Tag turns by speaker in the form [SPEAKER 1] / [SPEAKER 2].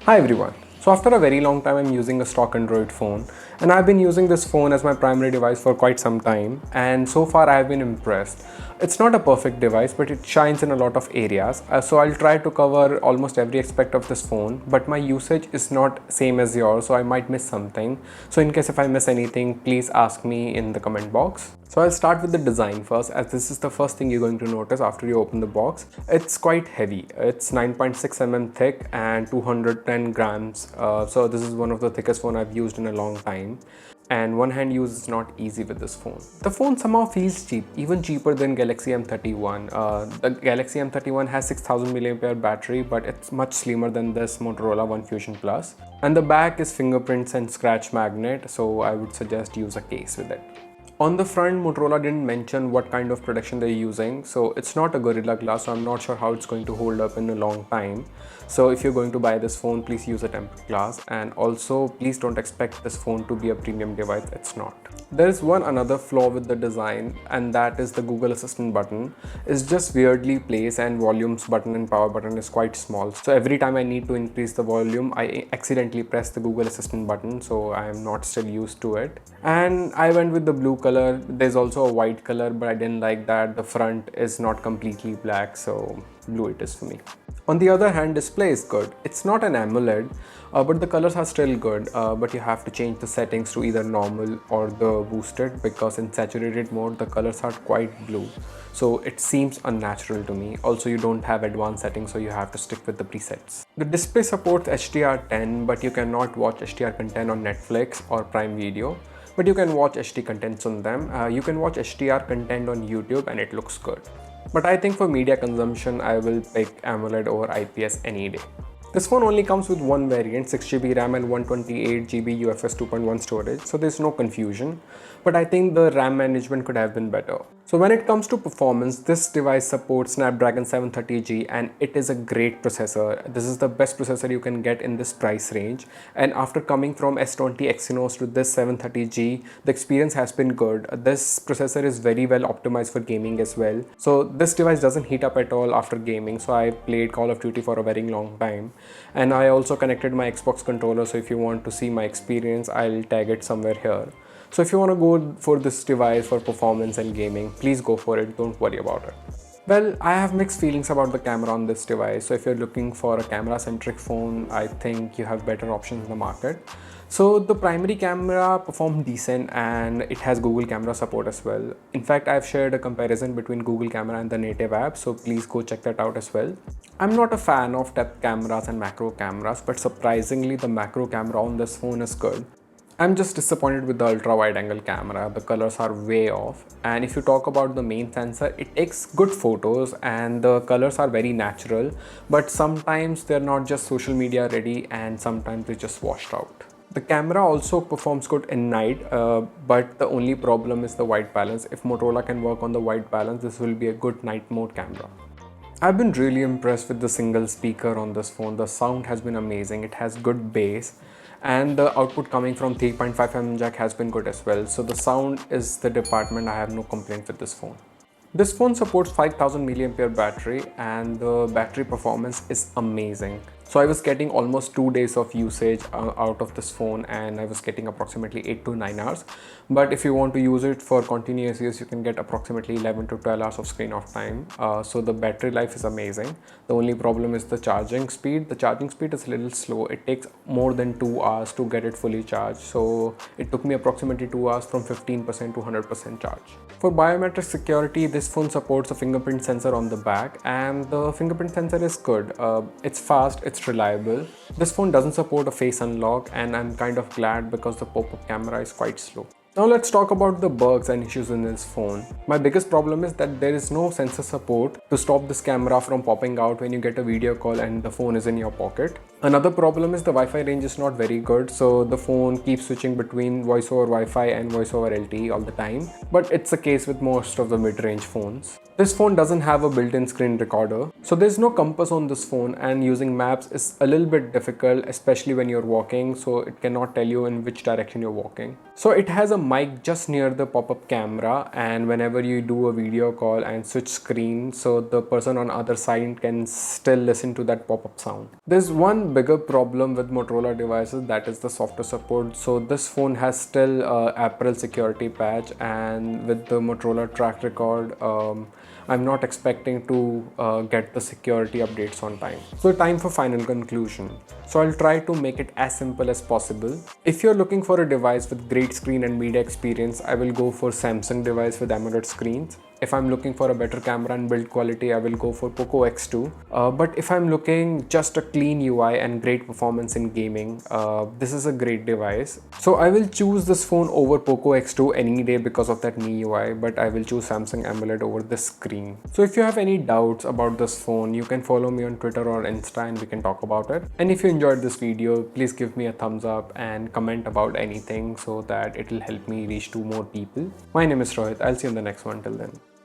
[SPEAKER 1] Hi everyone. So after a very long time I'm using a stock Android phone, and I've been using this phone as my primary device for quite some time, and so far I have been impressed. It's not a perfect device, but it shines in a lot of areas. So I'll try to cover almost every aspect of this phone, but my usage is not same as yours, so I might miss something. So in case if I miss anything, please ask me in the comment box. So I'll start with the design first, as this is the first thing you're going to notice after you open the box. It's quite heavy. It's 9.6 mm thick and 210 grams. So this is one of the thickest phone I've used in a long time. And one hand use is not easy with this phone. The phone somehow feels cheap, even cheaper than Galaxy M31. The Galaxy M31 has 6000 mAh battery, but it's much slimmer than this Motorola One Fusion Plus. And the back is fingerprints and scratch magnet, so I would suggest use a case with it. On the front, Motorola didn't mention what kind of protection they're using, so it's not a Gorilla Glass, so I'm not sure how it's going to hold up in a long time. So if you're going to buy this phone, please use a tempered glass, and also please don't expect this phone to be a premium device. It's not. There is one another flaw with the design, and that is the Google Assistant button. It's just weirdly placed, and volumes button and power button is quite small. So every time I need to increase the volume, I accidentally press the Google Assistant button, so I am not still used to it. And I went with the blue color. There's also a white color, but I didn't like that. The front is not completely black, so blue it is for me. On the other hand, display is good. It's not an AMOLED, but the colors are still good, but you have to change the settings to either normal or the boosted, because in saturated mode the colors are quite blue, so it seems unnatural to me. Also, you don't have advanced settings, so you have to stick with the presets. The display supports HDR10, but you cannot watch HDR content on Netflix or Prime Video, but you can watch HD contents on them. You can watch HDR content on YouTube and it looks good. But I think for media consumption, I will pick AMOLED over IPS any day. This phone only comes with one variant, 6GB RAM and 128GB UFS 2.1 storage, so there's no confusion. But I think the RAM management could have been better. So when it comes to performance, this device supports Snapdragon 730G, and it is a great processor. This is the best processor you can get in this price range. And after coming from S20 Exynos to this 730G, the experience has been good. This processor is very well optimized for gaming as well. So this device doesn't heat up at all after gaming. So I played Call of Duty for a very long time. And I also connected my Xbox controller, so if you want to see my experience, I'll tag it somewhere here. So if you want to go for this device for performance and gaming, please go for it, don't worry about it. Well, I have mixed feelings about the camera on this device. So if you're looking for a camera-centric phone, I think you have better options in the market. So the primary camera performed decent, and it has Google camera support as well. In fact, I've shared a comparison between Google camera and the native app, so please go check that out as well. I'm not a fan of depth cameras and macro cameras, but surprisingly the macro camera on this phone is good. I'm just disappointed with the ultra wide angle camera. The colors are way off, and if you talk about the main sensor, it takes good photos and the colors are very natural, but sometimes they're not just social media ready and sometimes they're just washed out. The camera also performs good in night, but the only problem is the white balance. If Motorola can work on the white balance, this will be a good night mode camera. I've been really impressed with the single speaker on this phone. The sound has been amazing. It has good bass, and the output coming from 3.5mm jack has been good as well. So the sound is the department. I have no complaint with this phone. This phone supports 5000 mAh battery, and the battery performance is amazing. So I was getting almost 2 days of usage out of this phone, and I was getting approximately 8 to 9 hours. But if you want to use it for continuous use, you can get approximately 11 to 12 hours of screen off time. So the battery life is amazing. The only problem is the charging speed. The charging speed is a little slow. It takes more than 2 hours to get it fully charged. So it took me approximately 2 hours from 15% to 100% charge. For biometric security, this phone supports a fingerprint sensor on the back, and the fingerprint sensor is good. It's fast, it's reliable. This phone doesn't support a face unlock, and I'm kind of glad because the pop-up camera is quite slow. Now let's talk about the bugs and issues in this phone. My biggest problem is that there is no sensor support to stop this camera from popping out when you get a video call and the phone is in your pocket. Another problem is the Wi-Fi range is not very good, so the phone keeps switching between voice over Wi-Fi and voice over LTE all the time, but it's the case with most of the mid-range phones. This phone doesn't have a built-in screen recorder, so there's no compass on this phone, and using maps is a little bit difficult, especially when you're walking, so it cannot tell you in which direction you're walking. So it has a mic just near the pop-up camera, and whenever you do a video call and switch screen, so the person on other side can still listen to that pop-up sound. There's one bigger problem with Motorola devices, that is the software support. So this phone has still April security patch, and with the Motorola track record, I'm not expecting to get the security updates on time. So time for final conclusion. So I'll try to make it as simple as possible. If you're looking for a device with great screen and media experience, I will go for Samsung device with AMOLED screens. If I'm looking for a better camera and build quality, I will go for Poco X2. But if I'm looking just a clean UI and great performance in gaming, this is a great device. So I will choose this phone over Poco X2 any day because of that MIUI, but I will choose Samsung AMOLED over this screen. So if you have any doubts about this phone, you can follow me on Twitter or Insta and we can talk about it. And if you enjoyed this video, please give me a thumbs up and comment about anything so that it will help me reach to more people. My name is Rohit. I'll see you in the next one. Till then.